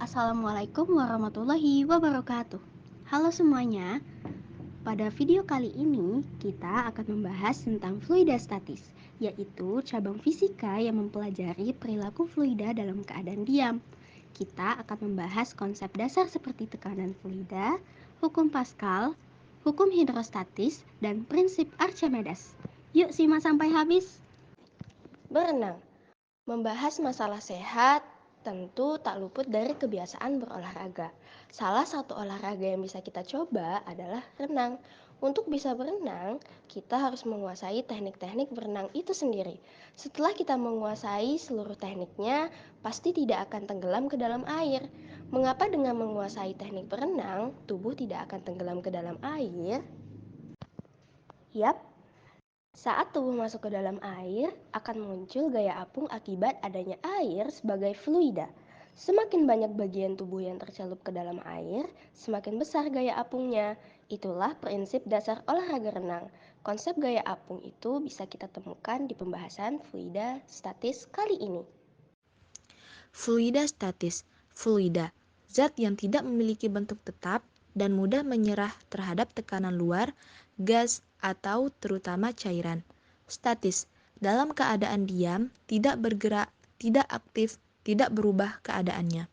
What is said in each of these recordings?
Assalamualaikum warahmatullahi wabarakatuh. Halo semuanya, pada video kali ini kita akan membahas tentang fluida statis, yaitu cabang fisika yang mempelajari perilaku fluida dalam keadaan diam. Kita akan membahas konsep dasar seperti tekanan fluida, hukum Pascal, hukum hidrostatis, dan prinsip Archimedes. Yuk simak sampai habis. Berenang. Membahas masalah sehat tentu tak luput dari kebiasaan berolahraga. Salah satu olahraga yang bisa kita coba adalah renang. Untuk bisa berenang, kita harus menguasai teknik-teknik berenang itu sendiri. Setelah kita menguasai seluruh tekniknya, pasti tidak akan tenggelam ke dalam air. Mengapa dengan menguasai teknik berenang, tubuh tidak akan tenggelam ke dalam air? Yap, saat tubuh masuk ke dalam air, akan muncul gaya apung akibat adanya air sebagai fluida. Semakin banyak bagian tubuh yang tercelup ke dalam air, semakin besar gaya apungnya. Itulah prinsip dasar olahraga renang. Konsep gaya apung itu bisa kita temukan di pembahasan fluida statis kali ini. Fluida statis, fluida, zat yang tidak memiliki bentuk tetap dan mudah menyerah terhadap tekanan luar, gas, atau terutama cairan. Statis, dalam keadaan diam, tidak bergerak, tidak aktif, tidak berubah keadaannya.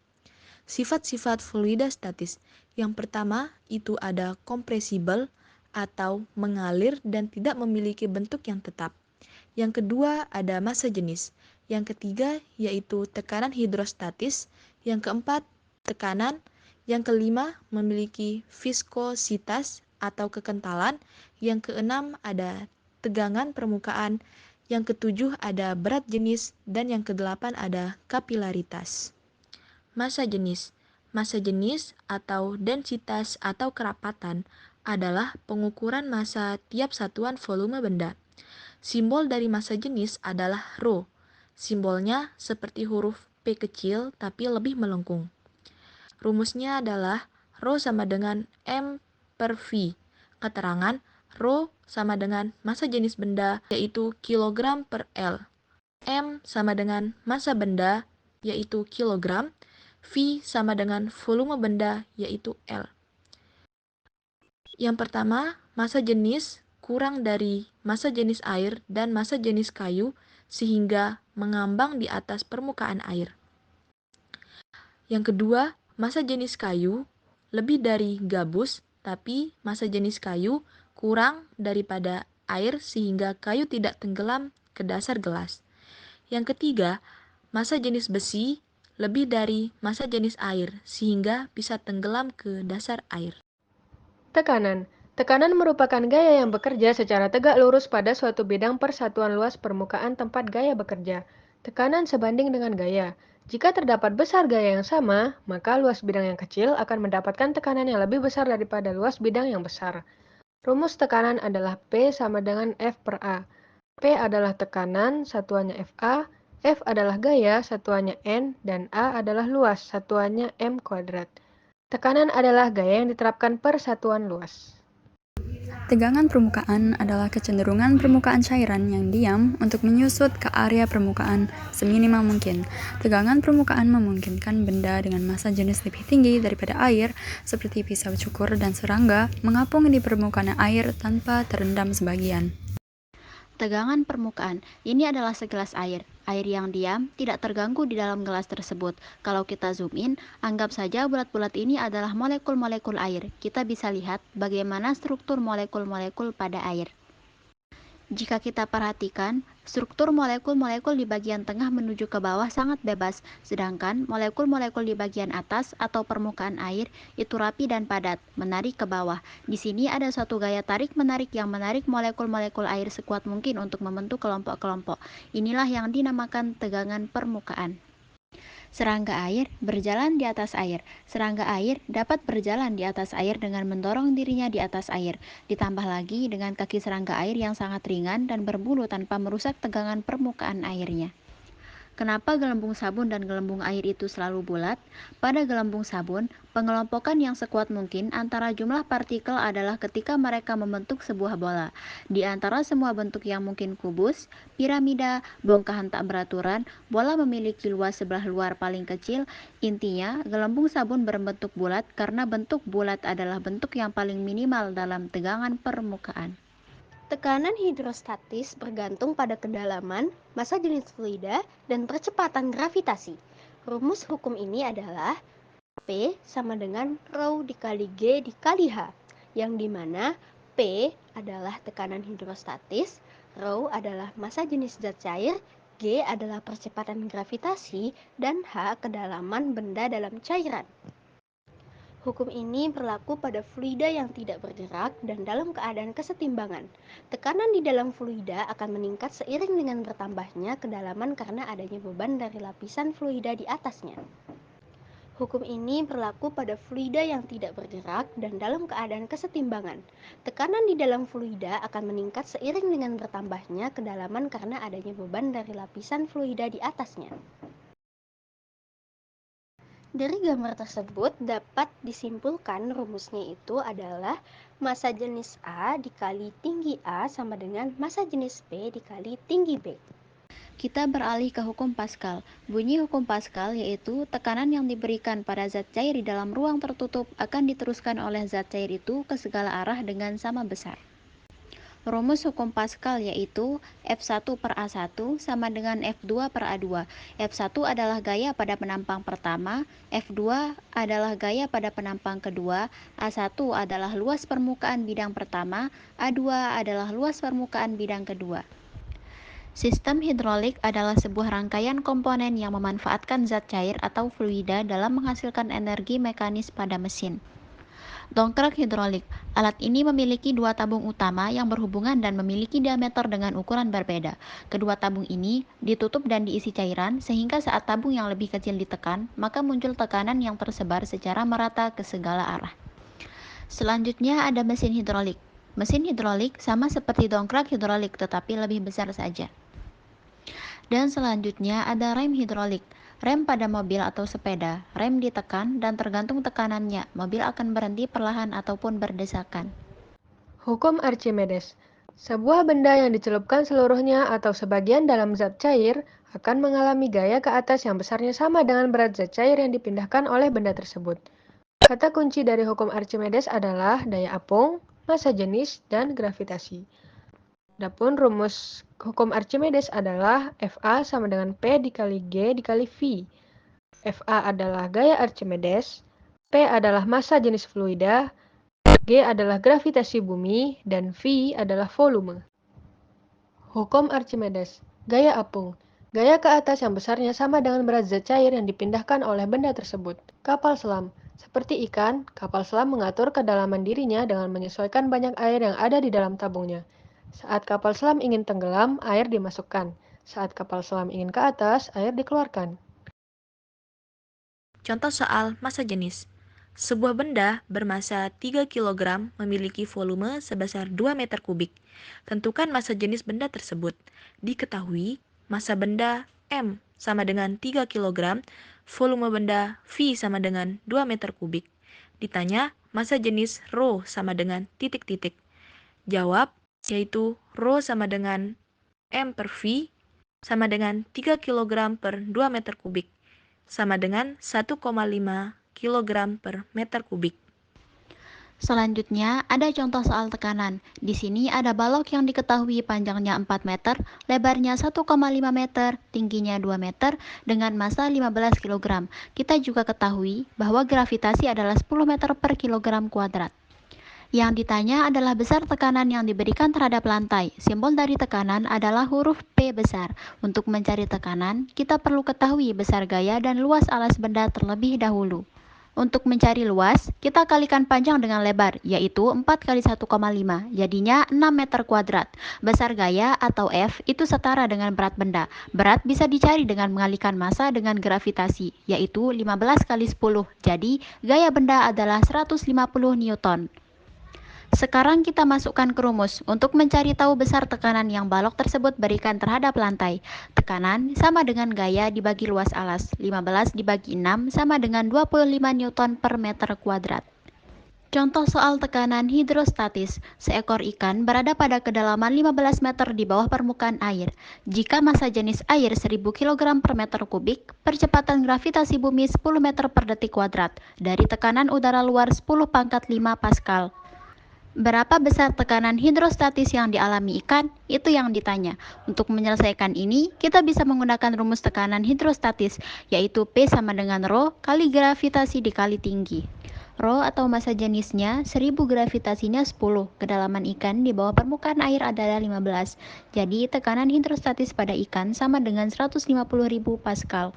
Sifat-sifat fluida statis. Yang pertama, itu ada kompresibel atau mengalir dan tidak memiliki bentuk yang tetap. Yang kedua, ada massa jenis. Yang ketiga, yaitu tekanan hidrostatis. Yang keempat, tekanan. Yang kelima, memiliki viskositas atau kekentalan. Yang keenam, ada tegangan permukaan. Yang ketujuh, ada berat jenis. Dan yang kedelapan, ada kapilaritas. Massa jenis. Massa jenis atau densitas atau kerapatan adalah pengukuran massa tiap satuan volume benda. Simbol dari massa jenis adalah Rho. Simbolnya seperti huruf P kecil tapi lebih melengkung. Rumusnya adalah Rho sama dengan M per V. Keterangan Rho sama dengan massa jenis benda yaitu kilogram per L. M sama dengan massa benda yaitu kilogram. V sama dengan volume benda yaitu L. Yang pertama, massa jenis kurang dari massa jenis air dan massa jenis kayu sehingga mengambang di atas permukaan air. Yang kedua, massa jenis kayu lebih dari gabus, tapi massa jenis kayu kurang daripada air sehingga kayu tidak tenggelam ke dasar gelas. Yang ketiga, massa jenis besi lebih dari massa jenis air sehingga bisa tenggelam ke dasar air. Tekanan. Tekanan merupakan gaya yang bekerja secara tegak lurus pada suatu bidang persatuan luas permukaan tempat gaya bekerja. Tekanan sebanding dengan gaya. Jika terdapat besar gaya yang sama, maka luas bidang yang kecil akan mendapatkan tekanan yang lebih besar daripada luas bidang yang besar. Rumus tekanan adalah P sama dengan F per A. P adalah tekanan, satuannya FA, F adalah gaya, satuannya N, dan A adalah luas, satuannya M kuadrat. Tekanan adalah gaya yang diterapkan per satuan luas. Tegangan permukaan adalah kecenderungan permukaan cairan yang diam untuk menyusut ke area permukaan seminimal mungkin. Tegangan permukaan memungkinkan benda dengan massa jenis lebih tinggi daripada air, seperti pisau cukur dan serangga, mengapung di permukaan air tanpa terendam sebagian. Tegangan permukaan, ini adalah segelas air. Air yang diam tidak terganggu di dalam gelas tersebut. Kalau kita zoom in, anggap saja bulat-bulat ini adalah molekul-molekul air. Kita bisa lihat bagaimana struktur molekul-molekul pada air. Jika kita perhatikan, struktur molekul-molekul di bagian tengah menuju ke bawah sangat bebas, sedangkan molekul-molekul di bagian atas atau permukaan air itu rapi dan padat, menarik ke bawah. Di sini ada suatu gaya tarik-menarik yang menarik molekul-molekul air sekuat mungkin untuk membentuk kelompok-kelompok. Inilah yang dinamakan tegangan permukaan. Serangga air berjalan di atas air. Serangga air dapat berjalan di atas air dengan mendorong dirinya di atas air. Ditambah lagi dengan kaki serangga air yang sangat ringan dan berbulu tanpa merusak tegangan permukaan airnya. Kenapa gelembung sabun dan gelembung air itu selalu bulat? Pada gelembung sabun, pengelompokan yang sekuat mungkin antara jumlah partikel adalah ketika mereka membentuk sebuah bola. Di antara semua bentuk yang mungkin kubus, piramida, bongkahan tak beraturan, bola memiliki luas sebelah luar paling kecil. Intinya, gelembung sabun berbentuk bulat karena bentuk bulat adalah bentuk yang paling minimal dalam tegangan permukaan. Tekanan hidrostatis bergantung pada kedalaman, massa jenis fluida, dan percepatan gravitasi. Rumus hukum ini adalah P sama dengan rho dikali G dikali H, yang dimana P adalah tekanan hidrostatis, rho adalah massa jenis zat cair, G adalah percepatan gravitasi, dan H kedalaman benda dalam cairan. Hukum ini berlaku pada fluida yang tidak bergerak dan dalam keadaan kesetimbangan. Tekanan di dalam fluida akan meningkat seiring dengan bertambahnya kedalaman karena adanya beban dari lapisan fluida di atasnya. Hukum ini berlaku pada fluida yang tidak bergerak dan dalam keadaan kesetimbangan. Tekanan di dalam fluida akan meningkat seiring dengan bertambahnya kedalaman karena adanya beban dari lapisan fluida di atasnya. Dari gambar tersebut dapat disimpulkan rumusnya itu adalah massa jenis A dikali tinggi A sama dengan massa jenis B dikali tinggi B. Kita beralih ke hukum Pascal. Bunyi hukum Pascal yaitu tekanan yang diberikan pada zat cair di dalam ruang tertutup akan diteruskan oleh zat cair itu ke segala arah dengan sama besar. Rumus hukum Pascal yaitu F1 per A1 sama dengan F2 per A2. F1 adalah gaya pada penampang pertama, F2 adalah gaya pada penampang kedua, A1 adalah luas permukaan bidang pertama, A2 adalah luas permukaan bidang kedua. Sistem hidrolik adalah sebuah rangkaian komponen yang memanfaatkan zat cair atau fluida dalam menghasilkan energi mekanis pada mesin. Dongkrak hidrolik. Alat ini memiliki dua tabung utama yang berhubungan dan memiliki diameter dengan ukuran berbeda. Kedua tabung ini ditutup dan diisi cairan sehingga saat tabung yang lebih kecil ditekan, maka muncul tekanan yang tersebar secara merata ke segala arah. Selanjutnya ada mesin hidrolik. Mesin hidrolik sama seperti dongkrak hidrolik tetapi lebih besar saja. Dan selanjutnya ada rem hidrolik. Rem pada mobil atau sepeda, rem ditekan dan tergantung tekanannya, mobil akan berhenti perlahan ataupun berdesakan. Hukum Archimedes. Sebuah benda yang dicelupkan seluruhnya atau sebagian dalam zat cair akan mengalami gaya ke atas yang besarnya sama dengan berat zat cair yang dipindahkan oleh benda tersebut. Kata kunci dari hukum Archimedes adalah daya apung, massa jenis, dan gravitasi. Adapun rumus hukum Archimedes adalah Fa sama dengan P dikali G dikali V. Fa adalah gaya Archimedes, P adalah massa jenis fluida, G adalah gravitasi bumi, dan V adalah volume. Hukum Archimedes, gaya apung. Gaya ke atas yang besarnya sama dengan berat zat cair yang dipindahkan oleh benda tersebut. Kapal selam. Seperti ikan, kapal selam mengatur kedalaman dirinya dengan menyesuaikan banyak air yang ada di dalam tabungnya. Saat kapal selam ingin tenggelam, air dimasukkan. Saat kapal selam ingin ke atas, air dikeluarkan. Contoh soal massa jenis. Sebuah benda bermassa 3 kg memiliki volume sebesar 2 meter kubik. Tentukan massa jenis benda tersebut. Diketahui massa benda M sama dengan 3 kg, volume benda V sama dengan 2 meter kubik. Ditanya massa jenis ρ sama dengan titik-titik. Jawab yaitu ρ sama dengan M per V sama dengan 3 kg per 2 meter kubik, sama dengan 1,5 kg per meter kubik. Selanjutnya, ada contoh soal tekanan. Di sini ada balok yang diketahui panjangnya 4 meter, lebarnya 1,5 meter, tingginya 2 meter, dengan massa 15 kg. Kita juga ketahui bahwa gravitasi adalah 10 meter per kilogram kuadrat. Yang ditanya adalah besar tekanan yang diberikan terhadap lantai. Simbol dari tekanan adalah huruf P besar. Untuk mencari tekanan, kita perlu ketahui besar gaya dan luas alas benda terlebih dahulu. Untuk mencari luas, kita kalikan panjang dengan lebar, yaitu 4 kali 1,5, jadinya 6 meter kuadrat. Besar gaya atau F itu setara dengan berat benda. Berat bisa dicari dengan mengalihkan massa dengan gravitasi, yaitu 15 kali 10, jadi gaya benda adalah 150 Newton. Sekarang kita masukkan ke rumus. Untuk mencari tahu besar tekanan yang balok tersebut berikan terhadap lantai. Tekanan sama dengan gaya dibagi luas alas. 15 dibagi 6 sama dengan 25 Newton per meter kuadrat. Contoh soal tekanan hidrostatis. Seekor ikan berada pada kedalaman 15 meter di bawah permukaan air. Jika massa jenis air 1000 kg per meter kubik, percepatan gravitasi bumi 10 meter per detik kuadrat. Dari tekanan udara luar 10 pangkat 5 Pascal. Berapa besar tekanan hidrostatis yang dialami ikan? Itu yang ditanya. Untuk menyelesaikan ini, kita bisa menggunakan rumus tekanan hidrostatis, yaitu P sama dengan Rho kali gravitasi dikali tinggi. Rho atau massa jenisnya 1000, gravitasinya 10, kedalaman ikan di bawah permukaan air adalah 15. Jadi tekanan hidrostatis pada ikan sama dengan 150.000 Pascal.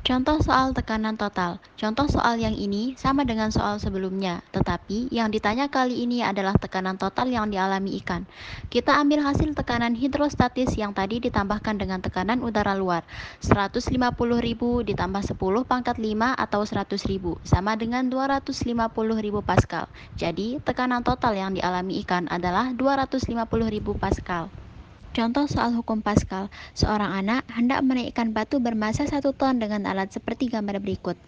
Contoh soal tekanan total. Contoh soal yang ini sama dengan soal sebelumnya, tetapi yang ditanya kali ini adalah tekanan total yang dialami ikan. Kita ambil hasil tekanan hidrostatis yang tadi ditambahkan dengan tekanan udara luar. 150.000 ditambah 10 pangkat 5 atau 100.000 sama dengan 250.000 Pascal. Jadi tekanan total yang dialami ikan adalah 250.000 Pascal. Contoh soal hukum Pascal. Seorang anak hendak menaikkan batu bermassa 1 ton dengan alat seperti gambar berikut.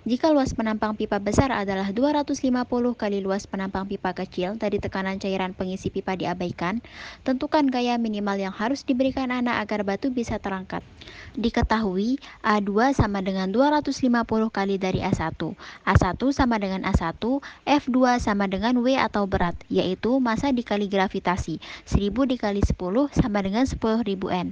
Jika luas penampang pipa besar adalah 250 kali luas penampang pipa kecil dari tekanan cairan pengisi pipa diabaikan, tentukan gaya minimal yang harus diberikan anak agar batu bisa terangkat. Diketahui A2 sama dengan 250 kali dari A1, A1 sama dengan A1, F2 sama dengan W atau berat, yaitu massa dikali gravitasi, 1000 dikali 10 sama dengan 10.000 N.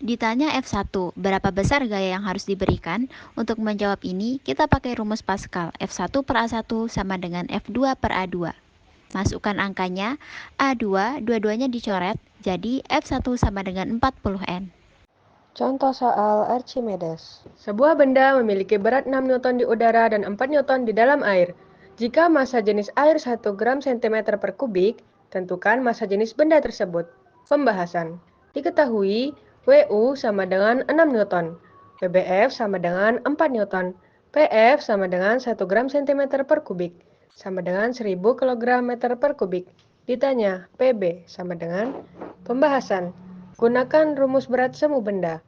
Ditanya F1, berapa besar gaya yang harus diberikan? Untuk menjawab ini, kita pakai rumus Pascal. F1 per A1 sama dengan F2 per A2. Masukkan angkanya, A2, dua-duanya dicoret, jadi F1 sama dengan 40 N. Contoh soal Archimedes. Sebuah benda memiliki berat 6 Newton di udara dan 4 Newton di dalam air. Jika massa jenis air 1 gram cm per kubik, tentukan massa jenis benda tersebut. Pembahasan. Diketahui WU sama dengan 6 Newton, WBF sama dengan 4 Newton, PF sama dengan 1 gram cm per kubik, sama dengan 1000 kg meter per kubik. Ditanya, PB sama dengan pembahasan. Gunakan rumus berat semu benda.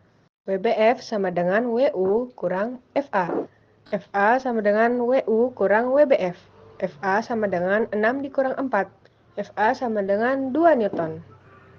WBF sama dengan WU kurang FA. FA sama dengan WU kurang WBF. FA sama dengan 6 dikurang 4. FA sama dengan 2 Newton.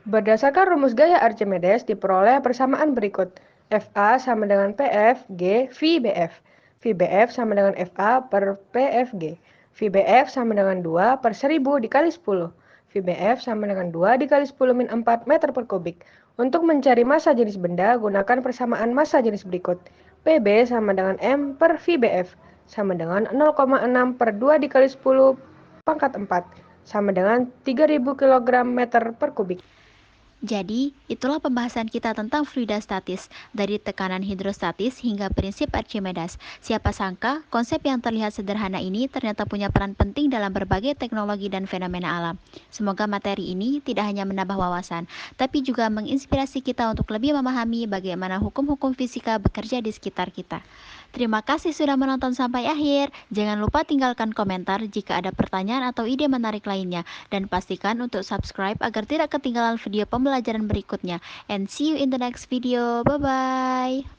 Berdasarkan rumus gaya Archimedes diperoleh persamaan berikut. FA sama dengan PF, G, VBF. VBF sama dengan FA per PFG. VBF sama dengan 2 per 1000 dikali 10. VBF sama dengan 2 dikali 10 min 4 meter per kubik. Untuk mencari massa jenis benda, gunakan persamaan massa jenis berikut. PB sama dengan M per VBF sama dengan 0,6 per 2 dikali 10 pangkat 4 sama dengan 3000 kg meter per kubik. Jadi, itulah pembahasan kita tentang fluida statis, dari tekanan hidrostatis hingga prinsip Archimedes. Siapa sangka, konsep yang terlihat sederhana ini ternyata punya peran penting dalam berbagai teknologi dan fenomena alam. Semoga materi ini tidak hanya menambah wawasan, tapi juga menginspirasi kita untuk lebih memahami bagaimana hukum-hukum fisika bekerja di sekitar kita. Terima kasih sudah menonton sampai akhir. Jangan lupa tinggalkan komentar jika ada pertanyaan atau ide menarik lainnya. Dan pastikan untuk subscribe agar tidak ketinggalan video pembelajaran berikutnya. And see you in the next video. Bye-bye.